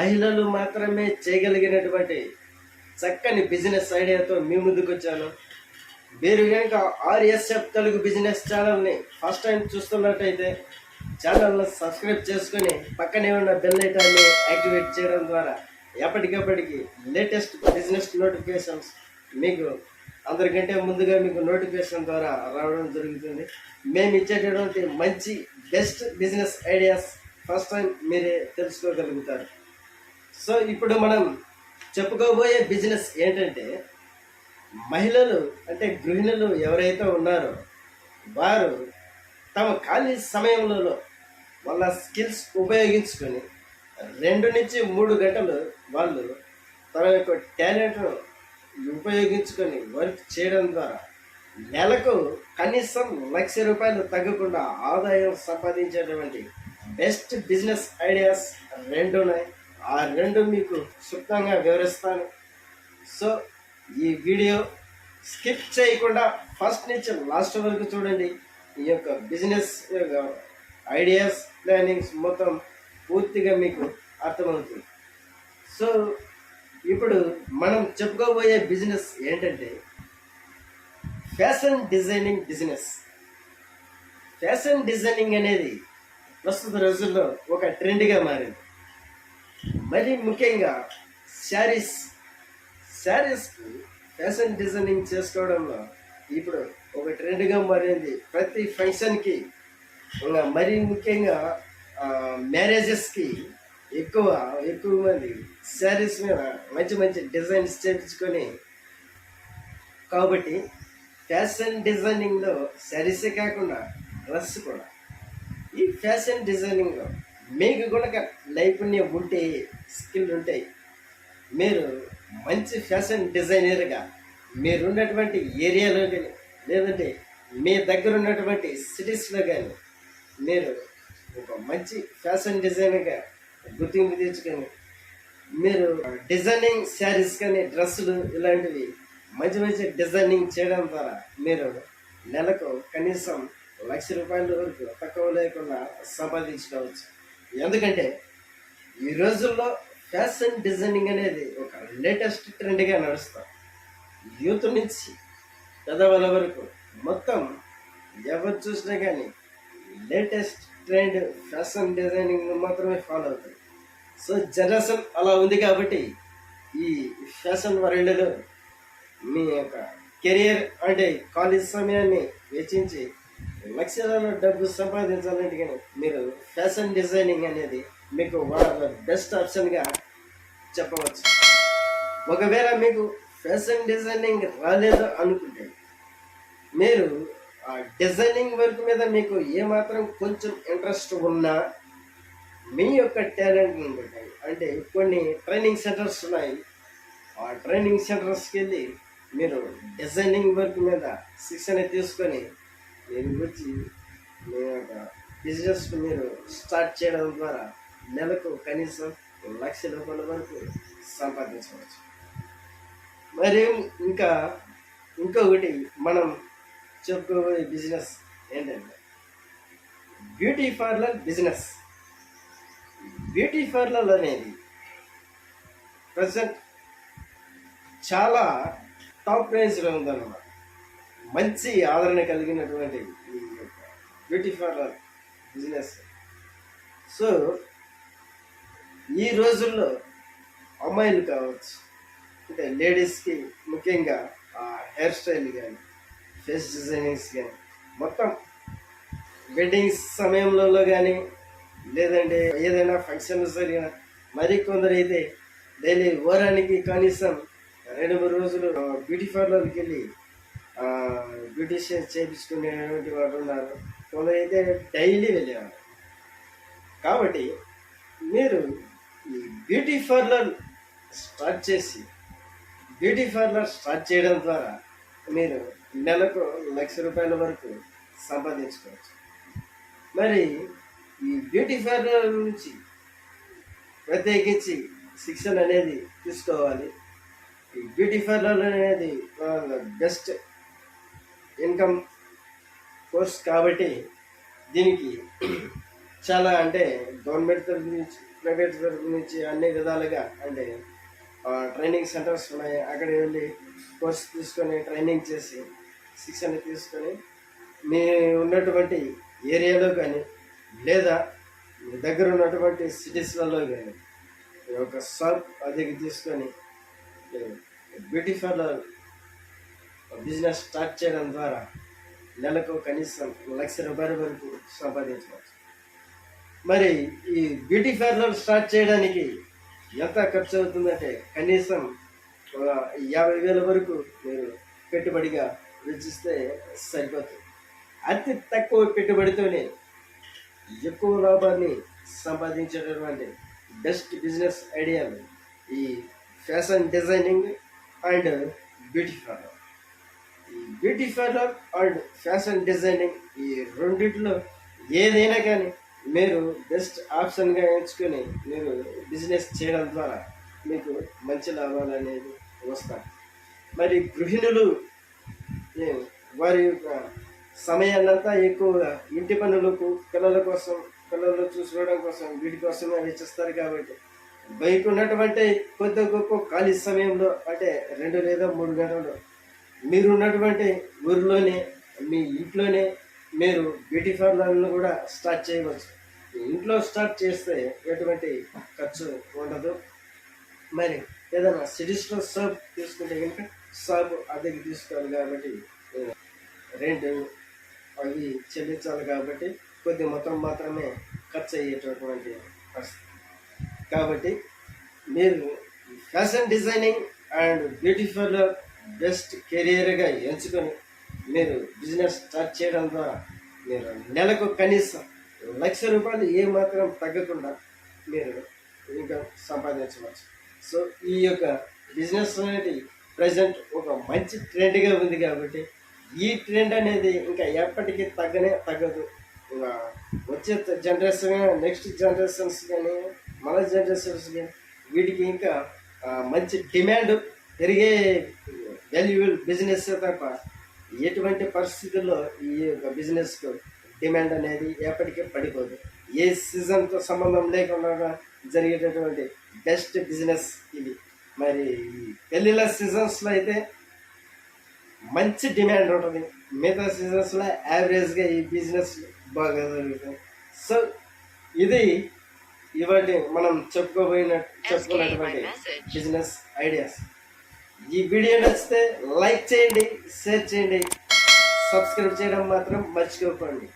మహిళలు మాత్రమే చేయగలిగినటువంటి చక్కని బిజినెస్ ఐడియాతో మీ ముందుకు వచ్చాను. మీరు కనుక ఆర్ఎస్ఎఫ్ తెలుగు బిజినెస్ ఛానల్ని ఫస్ట్ టైం చూస్తున్నట్టయితే ఛానల్ని సబ్స్క్రైబ్ చేసుకొని పక్కనే ఉన్న బెల్ ఐకాన్ని యాక్టివేట్ చేయడం ద్వారా ఎప్పటికప్పటికి లేటెస్ట్ బిజినెస్ నోటిఫికేషన్స్ మీకు అందరికంటే ముందుగా మీకు నోటిఫికేషన్ ద్వారా రావడం జరుగుతుంది. మేము ఇచ్చేటటువంటి మంచి best business ideas first time మీరే తెలుసుకోగలుగుతారు. సో ఇప్పుడు మనం చెప్పుకోబోయే బిజినెస్ ఏంటంటే, మహిళలు అంటే గృహిణులు ఎవరైతే ఉన్నారో వారు తమ ఖాళీ సమయంలో వాళ్ళ స్కిల్స్ ఉపయోగించుకొని 2 నుంచి 3 గంటలు వాళ్ళు తమ యొక్క టాలెంట్ను ఉపయోగించుకొని వర్క్ చేయడం ద్వారా నెలకు కనీసం ₹1,00,000 తగ్గకుండా ఆదాయం సంపాదించేటువంటి బెస్ట్ బిజినెస్ ఐడియాస్ 2 ఉన్నాయి. ఆ 2 మీకు క్లుప్తంగా వివరిస్తాను. సో ఈ వీడియో స్కిప్ చేయకుండా ఫస్ట్ నుంచి లాస్ట్ వరకు చూడండి. ఈ యొక్క బిజినెస్ ఐడియాస్ ప్లానింగ్స్ మొత్తం పూర్తిగా మీకు అర్థమవుతుంది. సో ఇప్పుడు మనం చెప్పుకోబోయే బిజినెస్ ఏంటంటే fashion designing business. Fashion designing అనేది ప్రస్తుత రోజుల్లో ఒక ట్రెండ్గా మారింది. మరి ముఖ్యంగా శారీస్కి ఫ్యాషన్ డిజైనింగ్ చేసుకోవడంలో ఇప్పుడు ఒక ట్రెండ్గా మారింది. ప్రతి ఫంక్షన్కి మరీ ముఖ్యంగా మ్యారేజెస్కి ఎక్కువ మంది శారీస్ మీద మంచి మంచి డిజైన్స్ చేయించుకొని, కాబట్టి ఫ్యాషన్ డిజైనింగ్లో శారీసే కాకుండా డ్రెస్ కూడా, ఈ ఫ్యాషన్ డిజైనింగ్లో మీకు కనుక నైపుణ్యం ఉంటే, స్కిల్ ఉంటే, మీరు మంచి ఫ్యాషన్ డిజైనర్గా మీరున్నటువంటి ఏరియాలో కానీ లేదంటే మీ దగ్గర ఉన్నటువంటి సిటీస్లో కానీ మీరు ఒక మంచి ఫ్యాషన్ డిజైనర్గా గుర్తింపు తెచ్చుకొని మీరు డిజైనింగ్ శారీస్ కానీ డ్రెస్సులు ఇలాంటివి మంచి మంచి డిజైనింగ్ చేయడం ద్వారా మీరు నెలకు కనీసం ₹1,00,000 వరకు తక్కువ లేకుండా సంపాదించుకోవచ్చు. ఎందుకంటే ఈ రోజుల్లో ఫ్యాషన్ డిజైనింగ్ అనేది ఒక లేటెస్ట్ ట్రెండ్గా నడుస్తాం. యూత్ నుంచి పెద్దవాళ్ళ వరకు మొత్తం ఎవరు చూసినా కానీ లేటెస్ట్ ట్రెండ్ ఫ్యాషన్ డిజైనింగ్ మాత్రమే ఫాలో అవుతుంది. సో జనరేషన్ అలా ఉంది కాబట్టి ఈ ఫ్యాషన్ వరల్డ్లో మీ యొక్క కెరియర్ అంటే కాలేజ్ సమయాన్ని వెచ్చించి లక్షలలో డబ్బు సంపాదించాలంటే కానీ మీరు ఫ్యాషన్ డిజైనింగ్ అనేది మీకు వాళ్ళ బెస్ట్ ఆప్షన్గా చెప్పవచ్చు. ఒకవేళ మీకు ఫ్యాషన్ డిజైనింగ్ రాలేదు అనుకుంటే మీరు ఆ డిజైనింగ్ వర్క్ మీద మీకు ఏమాత్రం కొంచెం ఇంట్రెస్ట్ ఉన్నా మీ యొక్క టాలెంట్ని బట్టి, అంటే కొన్ని ట్రైనింగ్ సెంటర్స్ ఉన్నాయి, ఆ ట్రైనింగ్ సెంటర్స్కి వెళ్ళి మీరు డిజైనింగ్ వర్క్ మీద శిక్షణ తీసుకొని మీరు వచ్చి మీ యొక్క బిజినెస్ మీరు స్టార్ట్ చేయడం ద్వారా నెలకు కనీసం ₹1,00,000 వరకు సంపాదించవచ్చు. మరి ఇంకొకటి మనం చెప్పుకోబోయే బిజినెస్ ఏంటంటే beauty parlour business. Beauty parlour అనేది ప్రజెంట్ చాలా టాప్ రేంజ్లో ఉందన్నమాట. మంచి ఆదరణ కలిగినటువంటి ఈ యొక్క బ్యూటీ పార్లర్ బిజినెస్. సో ఈ రోజుల్లో అమ్మాయిలు కావచ్చు, అంటే లేడీస్కి ముఖ్యంగా హెయిర్ స్టైల్ కానీ ఫేస్ డిజైనింగ్స్ కానీ మొత్తం వెడ్డింగ్స్ సమయంలో కానీ లేదంటే ఏదైనా ఫంక్షన్స్ జరిగిన, మరి కొందరు అయితే డైలీ వారానికి కనీసం 2-3 రోజులు బ్యూటీ పార్లర్కి వెళ్ళి బ్యూటీషియన్ చేయించుకునేటువంటి వారు ఉన్నారు. కొందరు అయితే డైలీ వెళ్ళేవారు. కాబట్టి మీరు ఈ బ్యూటీ పార్లర్ స్టార్ట్ చేయడం ద్వారా మీరు నెలకు ₹1,00,000 వరకు సంపాదించుకోవచ్చు. మరి ఈ బ్యూటీ పార్లర్ నుంచి ప్రత్యేకించి శిక్షణ అనేది తీసుకోవాలి. ఈ బ్యూటీ పార్లర్ అనేది బెస్ట్ ఇన్కమ్ కోర్స్ కాబట్టి దీనికి చాలా అంటే గవర్నమెంట్ తరఫు నుంచి ప్రైవేట్ తరఫు నుంచి అన్ని విధాలుగా అంటే ట్రైనింగ్ సెంటర్స్ ఉన్నాయి. అక్కడికి వెళ్ళి కోర్స్ తీసుకొని ట్రైనింగ్ చేసి శిక్షణ తీసుకొని మీ ఉన్నటువంటి ఏరియాలో కానీ లేదా మీ దగ్గర ఉన్నటువంటి సిటీస్లలో కానీ ఒక షాప్ అద్దెకి తీసుకొని బ్యూటీ పార్లర్ బిజినెస్ స్టార్ట్ చేయడం ద్వారా నెలకు కనీసం ₹1,00,000 వరకు సంపాదించవచ్చు. మరి ఈ బ్యూటీ పార్లర్ స్టార్ట్ చేయడానికి ఎంత ఖర్చు అవుతుందంటే కనీసం 50,000 వరకు మీరు పెట్టుబడిగా వెచ్చిస్తే సరిపోతుంది. అతి తక్కువ పెట్టుబడితోనే ఎక్కువ లాభాన్ని సంపాదించేటటువంటి బెస్ట్ బిజినెస్ ఐడియాలు ఈ fashion designing and beauty parlour. ఈ beauty parlour and fashion designing ఈ రెండిట్లో ఏదైనా కానీ మీరు బెస్ట్ ఆప్షన్గా ఎంచుకొని మీరు బిజినెస్ చేయడం ద్వారా మీకు మంచి లాభాలు అనేది వస్తాయి. మరి గృహిణులు వారి యొక్క సమయాన్నంతా ఎక్కువగా ఇంటి పనులకు పిల్లలు చూసుకోవడం కోసం వీటి కోసమే వెచ్చిస్తారు. కాబట్టి బయట ఉన్నటువంటి కొద్ది గొప్ప ఖాళీ సమయంలో అంటే 2 లేదా 3 గంటలు మీరు ఉన్నటువంటి ఊరిలోనే మీ ఇంట్లోనే మీరు బ్యూటీ పార్లర్ను కూడా స్టార్ట్ చేయవచ్చు. ఇంట్లో స్టార్ట్ చేస్తే ఎటువంటి ఖర్చు ఉండదు. మరి ఏదైనా సిటీస్లో షాప్ తీసుకుంటే కనుక షాప్ అద్దెకి తీసుకోవాలి కాబట్టి రెంట్ అవి చెల్లించాలి కాబట్టి కొద్ది మొత్తం మాత్రమే ఖర్చు అయ్యేటటువంటి పరిస్థితి. కాబట్టి మీరు fashion designing and beauty parlour best కెరియర్గా ఎంచుకొని మీరు బిజినెస్ స్టార్ట్ చేయడం ద్వారా మీరు నెలకు కనీసం ₹1,00,000 ఏమాత్రం తగ్గకుండా మీరు ఇంకా సంపాదించవచ్చు. సో ఈ యొక్క బిజినెస్ అనేది ప్రజెంట్ ఒక మంచి ట్రెండ్గా ఉంది. కాబట్టి ఈ ట్రెండ్ అనేది ఇంకా ఎప్పటికీ తగ్గదు. ఇంకా వచ్చే జనరేషన్ నెక్స్ట్ జనరేషన్స్ కానీ మన జనరేషన్స్ కానీ వీటికి ఇంకా మంచి డిమాండ్ పెరిగే వాల్యుబుల్ బిజినెస్ తప్ప ఎటువంటి పరిస్థితుల్లో ఈ యొక్క బిజినెస్కు డిమాండ్ అనేది ఎప్పటికీ పడిపోదు. ఏ సీజన్తో సంబంధం లేకుండా జరిగేటటువంటి బెస్ట్ బిజినెస్ ఇది. మరి పెళ్ళిళ్ళ సీజన్స్లో అయితే మంచి డిమాండ్ ఉంటుంది. మిగతా సీజన్స్లో యావరేజ్గా ఈ బిజినెస్ బాగా జరుగుతుంది. సో ఇది ఇవాటి మనం చెప్పుకున్నటువంటి బిజినెస్ ఐడియాస్. ఈ వీడియో నచ్చితే లైక్ చేయండి, షేర్ చేయండి, సబ్స్క్రైబ్ చేయడం మాత్రం మర్చిపోకండి.